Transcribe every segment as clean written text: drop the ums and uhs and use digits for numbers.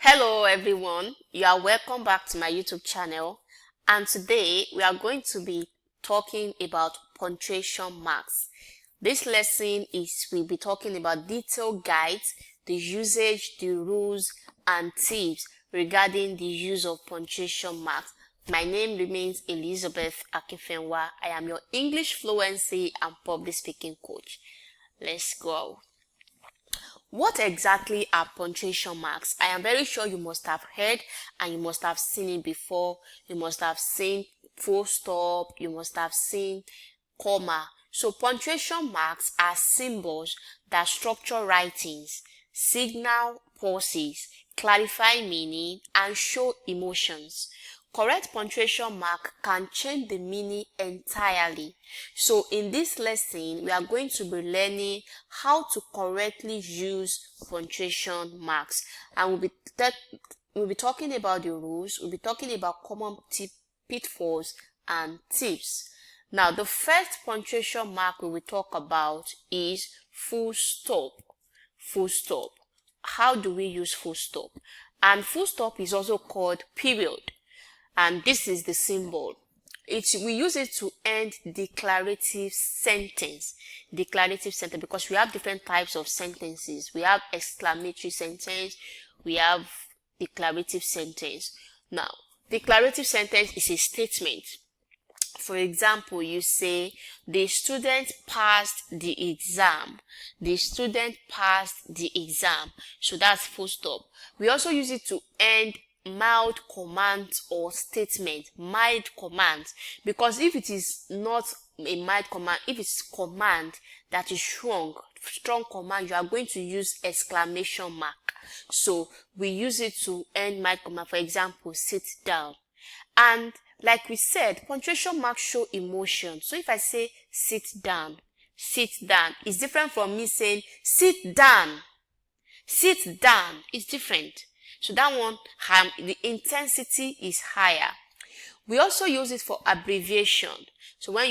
Hello everyone, you are welcome back to my YouTube channel, and today we are going to be talking about punctuation marks. This lesson we'll be talking about detailed guides, the usage, the rules and tips regarding the use of punctuation marks. My name remains Elizabeth Akifenwa. I am your English fluency and public speaking coach. Let's go. What exactly are punctuation marks? I am very sure you must have heard and you must have seen it before. You must have seen full stop, you must have seen comma. So punctuation marks are symbols that structure writings, signal pauses, clarify meaning, and show emotions. Correct punctuation mark can change the meaning entirely. So in this lesson, we are going to be learning how to correctly use punctuation marks. And we'll be talking about the rules, we'll be talking about common pitfalls and tips. Now, the first punctuation mark we will talk about is full stop. Full stop. How do we use full stop? And full stop is also called period. And this is the symbol. We use it to end declarative sentence. Declarative sentence, because we have different types of sentences. We have exclamatory sentence, we have declarative sentence. Now, declarative sentence is a statement. For example, you say, the student passed the exam. The student passed the exam. So that's full stop. We also use it to end mild commands or statement, mild commands, because if it is not a mild command, if it's command that is strong command, you are going to use exclamation mark. So we use it to end mild command. For example, sit down. And like we said, punctuation marks show emotion. So if I say sit down is different from me saying sit down. Sit down is different. So that one, the intensity is higher. We also use it for abbreviation. So when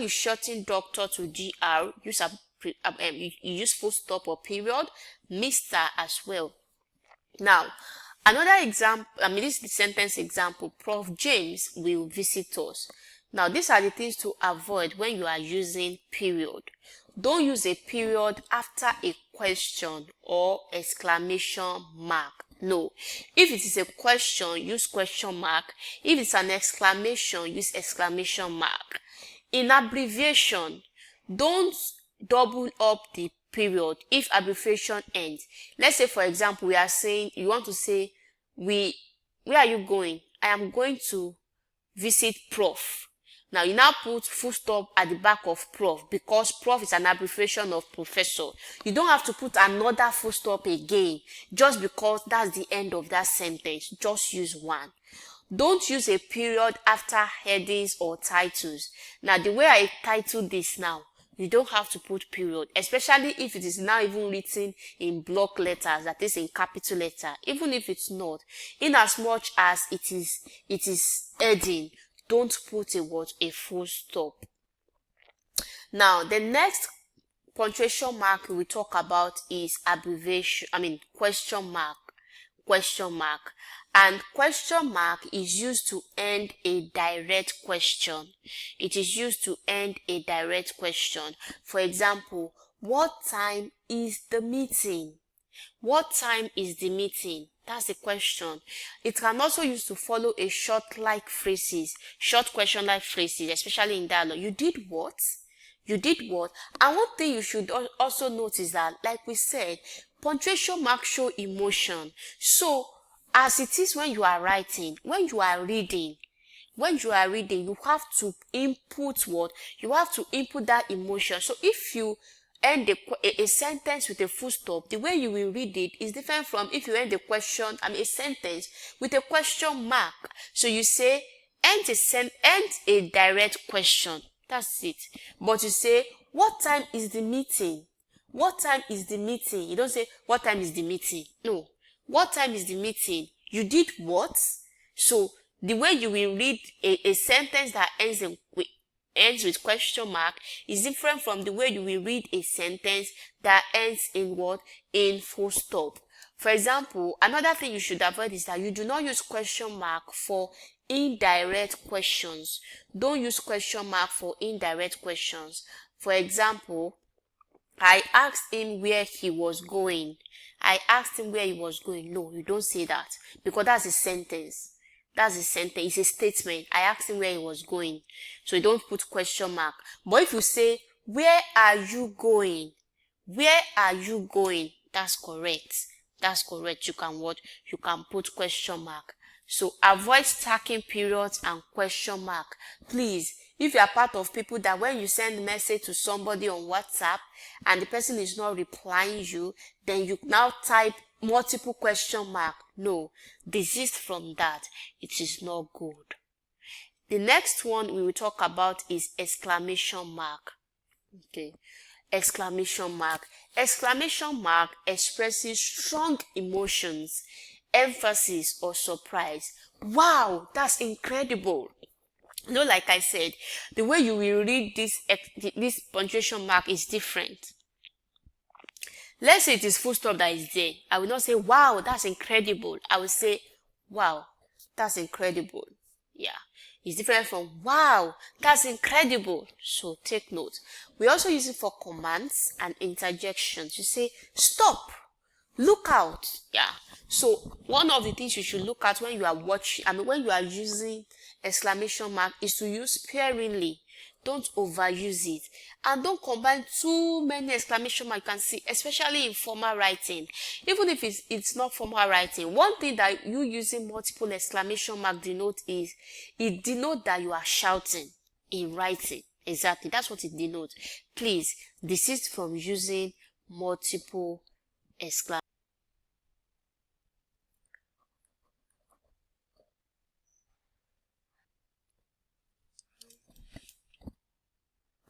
you shorten doctor to GR, you use full stop or period, Mr. as well. Now, another example, this is the sentence example. Prof. James will visit us. Now, these are the things to avoid when you are using period. Don't use a period after a question or exclamation mark. No. If it is a question, use question mark. If it's an exclamation, use exclamation mark. In abbreviation, don't double up the period if abbreviation ends. Let's say, for example, we are saying, you want to say, where are you going? I am going to visit Prof. Now, you now put full stop at the back of Prof because Prof is an abbreviation of professor. You don't have to put another full stop again just because that's the end of that sentence. Just use one. Don't use a period after headings or titles. Now, the way I title this now, you don't have to put period, especially if it is now even written in block letters, that is in capital letter. Even if it's not, in as much as it is heading, don't put a full stop. Now, the next punctuation mark we talk about is abbreviation, question mark. And question mark is used to end a direct question. It is used to end a direct question. For example, what time is the meeting? What time is the meeting? That's the question. It can also use to follow a short question like phrases, especially in dialogue. You did what? You did what? And one thing you should also notice that, like we said, punctuation marks show emotion. So, as it is when you are writing, when you are reading, you have to input what? You have to input that emotion. So, if you end a sentence with a full stop, the way you will read it is different from if you end a sentence with a question mark. So you say, end a direct question. That's it. But you say, what time is the meeting? What time is the meeting? You don't say, what time is the meeting? No. What time is the meeting? You did what? So the way you will read a sentence that ends with question mark is different from the way you will read a sentence that ends in what? In full stop. For example, another thing you should avoid is that you do not use question mark for indirect questions. Don't use question mark for indirect questions. For example, I asked him where he was going. I asked him where he was going. No, you don't say that, because that's a sentence. That's a sentence. It's a statement. I asked him where he was going. So you don't put question mark. But if you say, where are you going? Where are you going? That's correct. That's correct. You can what? You can put question mark. So avoid stacking periods and question mark. Please, if you are part of people that when you send a message to somebody on WhatsApp and the person is not replying you, then you now type multiple question mark. No, desist from that. It is not good. The next one we will talk about is exclamation mark. Okay. Exclamation mark. Exclamation mark expresses strong emotions, emphasis, or surprise. Wow, that's incredible. You know, like I said, the way you will read this punctuation mark is different. Let's say it is full stop that is there. I will not say, wow, that's incredible. I will say, wow, that's incredible. Yeah. It's different from, wow, that's incredible. So take note. We also use it for commands and interjections. You say, stop, look out. Yeah. So one of the things you should look at when you are watching, when you are using exclamation mark is to use sparingly. Don't overuse it. And don't combine too many exclamation marks you can see, especially in formal writing. Even if it's not formal writing, one thing that you using multiple exclamation mark denote is, it denotes that you are shouting in writing. Exactly, that's what it denotes. Please desist from using multiple exclamation.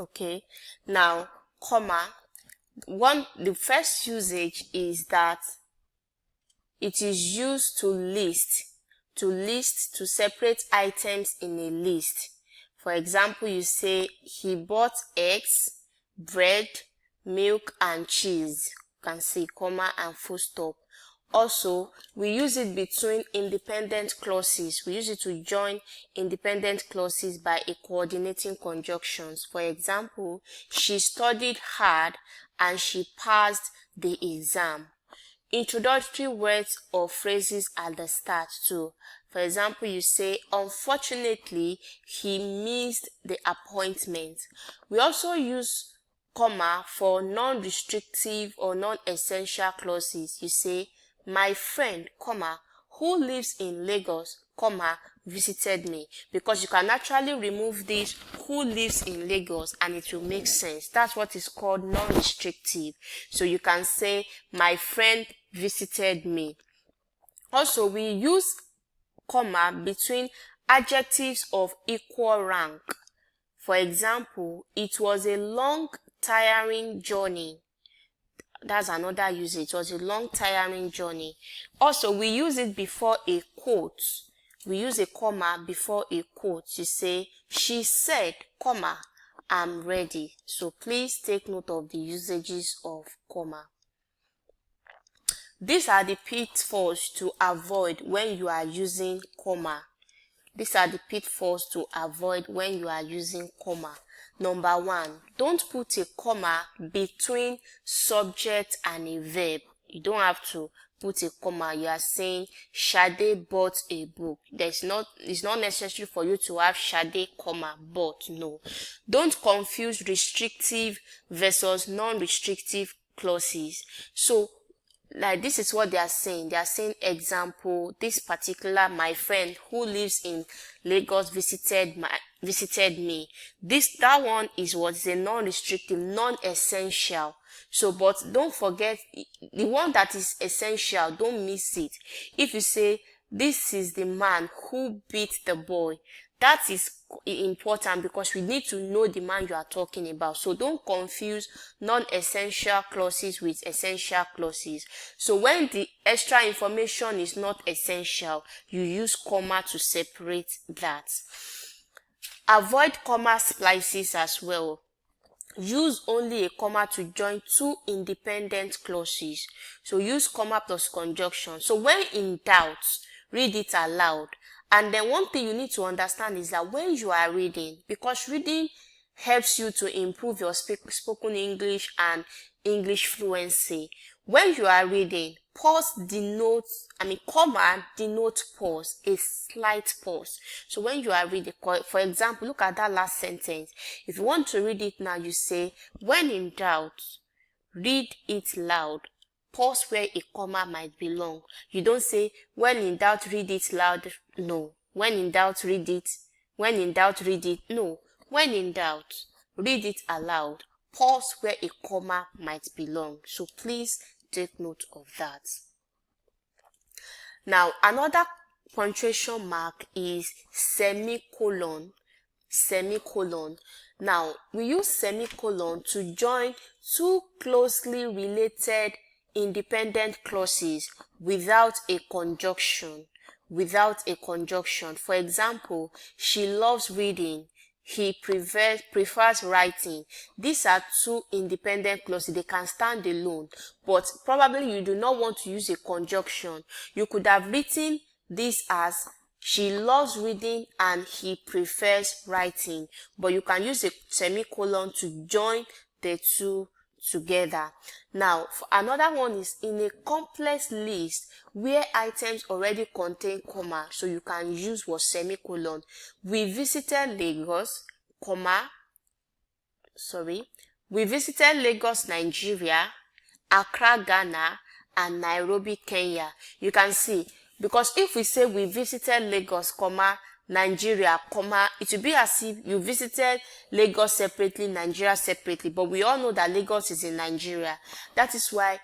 Okay, now comma. The first usage is that it is used to separate items in a list. For example, you say he bought eggs, bread, milk, and cheese. You can see comma and full stop. Also, we use it between independent clauses. We use it to join independent clauses by a coordinating conjunctions. For example, she studied hard and she passed the exam. Introductory words or phrases at the start too. For example, you say, unfortunately, he missed the appointment. We also use comma for non-restrictive or non-essential clauses. You say, my friend, comma, who lives in Lagos, comma, visited me. Because you can actually remove this who lives in Lagos and it will make sense. That's what is called non-restrictive. So you can say, my friend visited me. Also, we use comma between adjectives of equal rank. For example, it was a long, tiring journey. That's another usage. It was a long, tiring journey. Also, we use it before a quote. We use a comma before a quote. You say, she said, comma, I'm ready. So please take note of the usages of comma. These are the pitfalls to avoid when you are using comma. These are the pitfalls to avoid when you are using comma. Number 1, don't put a comma between subject and a verb. You don't have to put a comma. You are saying Shade bought a book. It's not necessary for you to have Shade, comma, but. No. Don't confuse restrictive versus non-restrictive clauses. So, like, this is what they are saying. They are saying, example, this particular, my friend who lives in Lagos visited me. That one is what is a non-restrictive, non-essential. So, but don't forget, the one that is essential, don't miss it. If you say, this is the man who beat the boy, that is important because we need to know the man you are talking about. So don't confuse non-essential clauses with essential clauses. So when the extra information is not essential, you use comma to separate that. Avoid comma splices as well. use only a comma to join two independent clauses. So use comma plus conjunction. So when in doubt, read it aloud. And then one thing you need to understand is that when you are reading, because reading helps you to improve your spoken English and English fluency. When you are reading, comma denotes pause, a slight pause. So when you are reading, for example, look at that last sentence. If you want to read it now, you say, when in doubt, read it loud. Pause where a comma might belong. You don't say, when in doubt, read it loud. No. When in doubt, read it. When in doubt, read it. No. When in doubt, read it aloud. Pause where a comma might belong. So please take note of that. Now, another punctuation mark is semicolon. Semicolon. Now, we use semicolon to join two closely related independent clauses without a conjunction. Without a conjunction. For example, she loves reading. He prefers writing. These are two independent clauses. They can stand alone, but probably you do not want to use a conjunction. You could have written this as she loves reading and he prefers writing, but you can use a semicolon to join the two together. Now, another one is in a complex list where items already contain comma, so you can use what semicolon. We visited Lagos, we visited Lagos, Nigeria, Accra, Ghana, and Nairobi, Kenya. You can see, because if we say we visited Lagos, Nigeria, it will be as if you visited Lagos separately, Nigeria separately, but we all know that Lagos is in Nigeria. That is why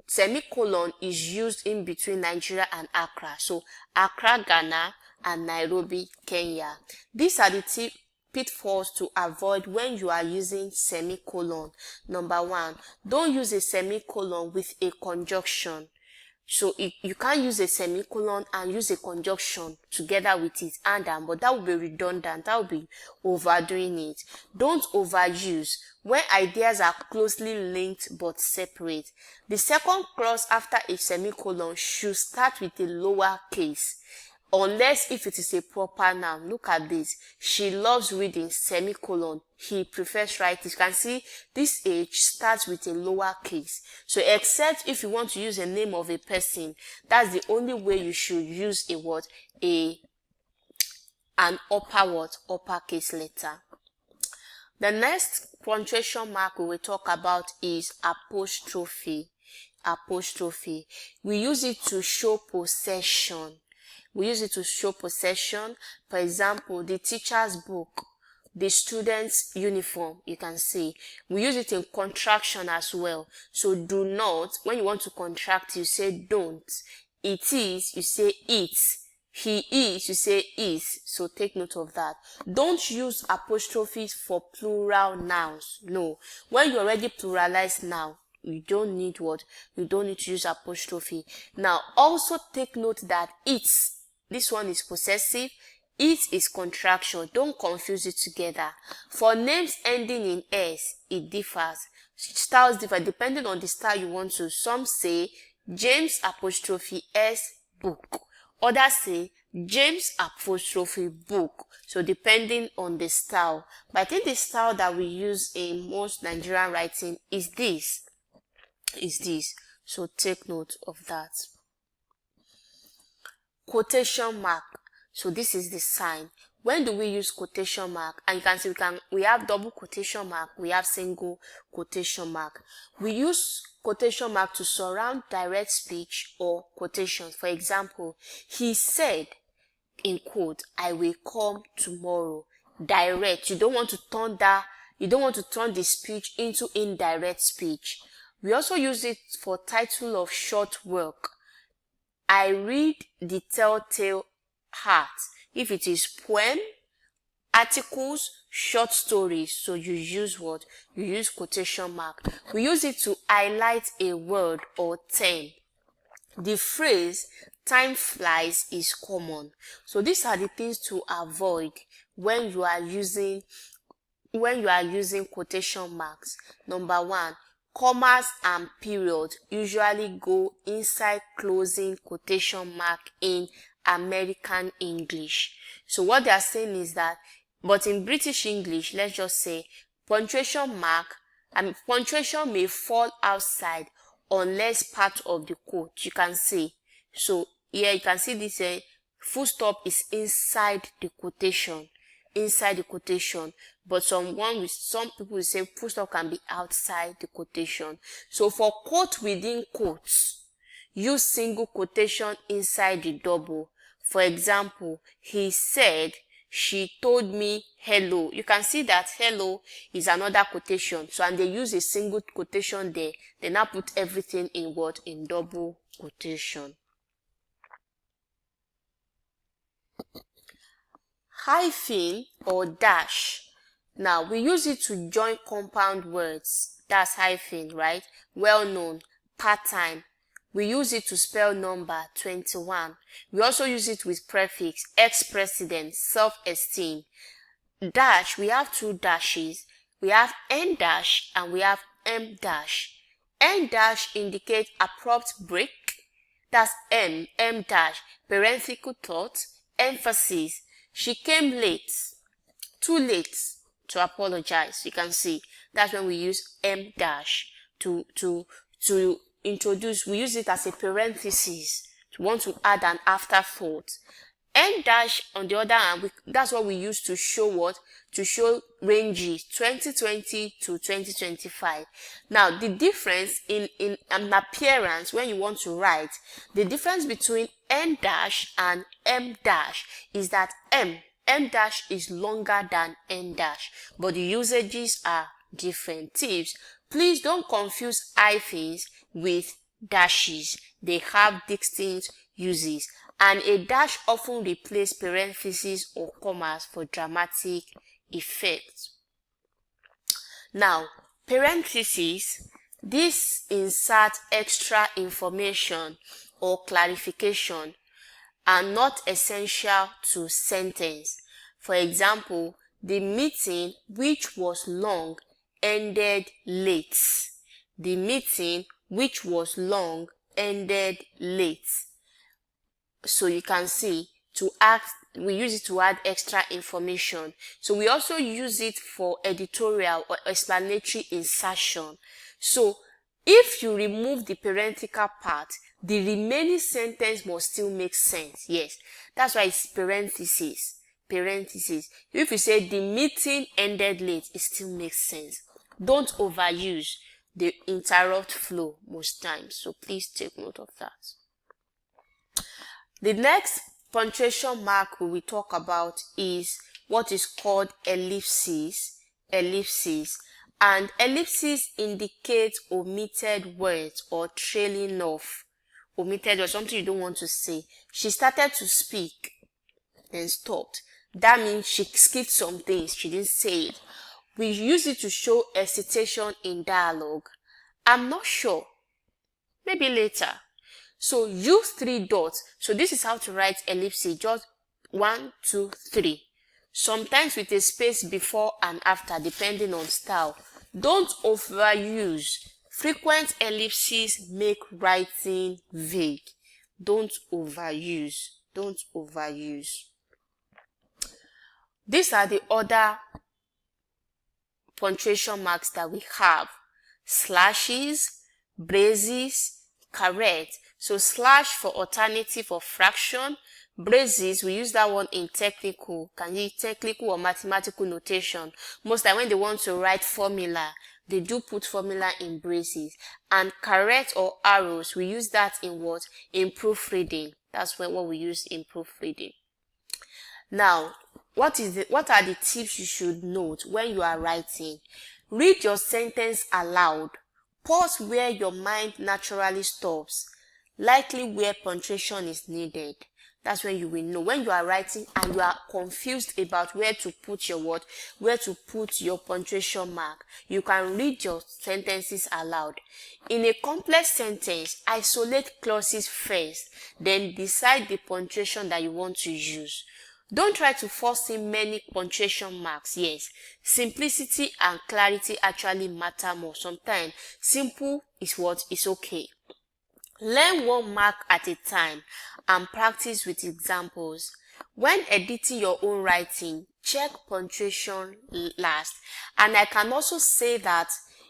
semicolon is used in between Nigeria and Accra. So Accra, Ghana, and Nairobi, Kenya. These are the pitfalls to avoid when you are using semicolon. Number one, don't use a semicolon with a conjunction. So you can't use a semicolon and use a conjunction together with it, but that will be redundant. That will be overdoing it. Don't overuse when ideas are closely linked but separate. The second clause after a semicolon should start with a lower case, unless if it is a proper noun. Look at this. She loves reading, semicolon. He prefers writing. You can see this H starts with a lower case. So except if you want to use a name of a person, that's the only way you should use an uppercase letter. The next punctuation mark we will talk about is apostrophe. Apostrophe. We use it to show possession. We use it to show possession. For example, the teacher's book, the student's uniform, you can see. We use it in contraction as well. So do not, when you want to contract, you say don't. It is, you say it. He is, you say is. So take note of that. Don't use apostrophes for plural nouns. No. When you already pluralize now, you don't need what? You don't need to use apostrophe. Now, also take note that it's, this one is possessive. It is contraction. Don't confuse it together. For names ending in S, it differs. Styles differ depending on the style you want to. Some say James apostrophe S book. Others say James apostrophe book. So depending on the style. But I think the style that we use in most Nigerian writing is this. So take note of that. Quotation mark. So this is the sign. When do we use quotation mark? And you can see we have double quotation mark, we have single quotation mark. We use quotation mark to surround direct speech or quotations. For example, he said, in quote, I will come tomorrow. Direct. You don't want to turn the speech into indirect speech. We also use it for title of short work. I read the Telltale Heart. If it is poem, articles, short stories, so you use what? You use quotation mark. We use it to highlight a word or term. The phrase time flies is common. So these are the things to avoid when you are using when you are using quotation marks. Number one, commas and periods usually go inside closing quotation mark in American English. So what they are saying is that, but in British English, let's just say punctuation mark, punctuation may fall outside unless part of the quote. You can see. So here you can see this full stop is inside the quotation. But some people will say full stop can be outside the quotation. So for quote within quotes, use single quotation inside the double. For example, he said, she told me hello. You can see that hello is another quotation. So, and they use a single quotation there. They now put everything in what? In double quotation. Hyphen or dash. Now, we use it to join compound words. That's hyphen, right? Well known, part-time. We use it to spell number 21. We also use it with prefix, ex-president, self-esteem. Dash, we have two dashes. We have N dash and we have M dash. N dash indicates abrupt break. That's M dash, parenthetical thought, emphasis. She came late, too late to apologize. You can see that's when we use M dash to introduce. We use it as a parenthesis to want to add an afterthought. N dash on the other hand, that's what we use to show what? To show ranges 2020 to 2025. Now the difference in an appearance when you want to write, the difference between N dash and M dash is that M dash is longer than N dash, but the usages are different. Tips: please don't confuse hyphens with dashes. They have distinct uses, and a dash often replaces parentheses or commas for dramatic effect. Now, parentheses, this insert extra information or clarification, are not essential to sentence. For example, the meeting, which was long, ended late. The meeting, which was long, ended late. So you can see, we use it to add extra information. So we also use it for editorial or explanatory insertion. So if you remove the parenthetical part, the remaining sentence must still make sense. Yes, that's why it's parentheses. If you say the meeting ended late, it still makes sense. Don't overuse. They interrupt flow most times. So please take note of that. The next punctuation mark we will talk about is what is called ellipsis. And ellipsis indicates omitted words or trailing off. Omitted or something you don't want to say. She started to speak, then stopped. That means she skipped some things. She didn't say it. We use it to show hesitation in dialogue. I'm not sure. Maybe later. So use 3 dots. So this is how to write ellipsis. Just 1, 2, 3. Sometimes with a space before and after, depending on style. Don't overuse. Frequent ellipses make writing vague. Don't overuse. These are the other punctuation marks that we have: slashes, braces, caret. So slash for alternative or fraction. Braces, we use that one in technical or mathematical notation. Most time when they want to write formula, they do put formula in braces. And caret or arrows, we use that in what? In proofreading. That's what we use in proofreading. Now, what are the tips you should note when you are writing? Read your sentence aloud. Pause where your mind naturally stops, likely where punctuation is needed. That's when you will know. When you are writing and you are confused about where to put your word, where to put your punctuation mark, you can read your sentences aloud. In a complex sentence, isolate clauses first, then decide the punctuation that you want to use. Don't try to force in many punctuation marks. Yes, simplicity and clarity actually matter more. Sometimes simple is what is okay. Learn one mark at a time and practice with examples. When editing your own writing, check punctuation last. And I can also say that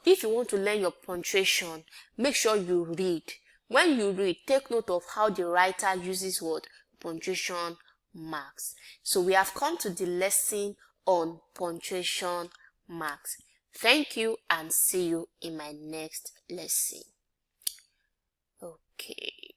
if you want to learn your punctuation, make sure you read. When you read, take note of how the writer uses what? Punctuation marks. So we have come to the lesson on punctuation marks. Thank you and see you in my next lesson. Okay.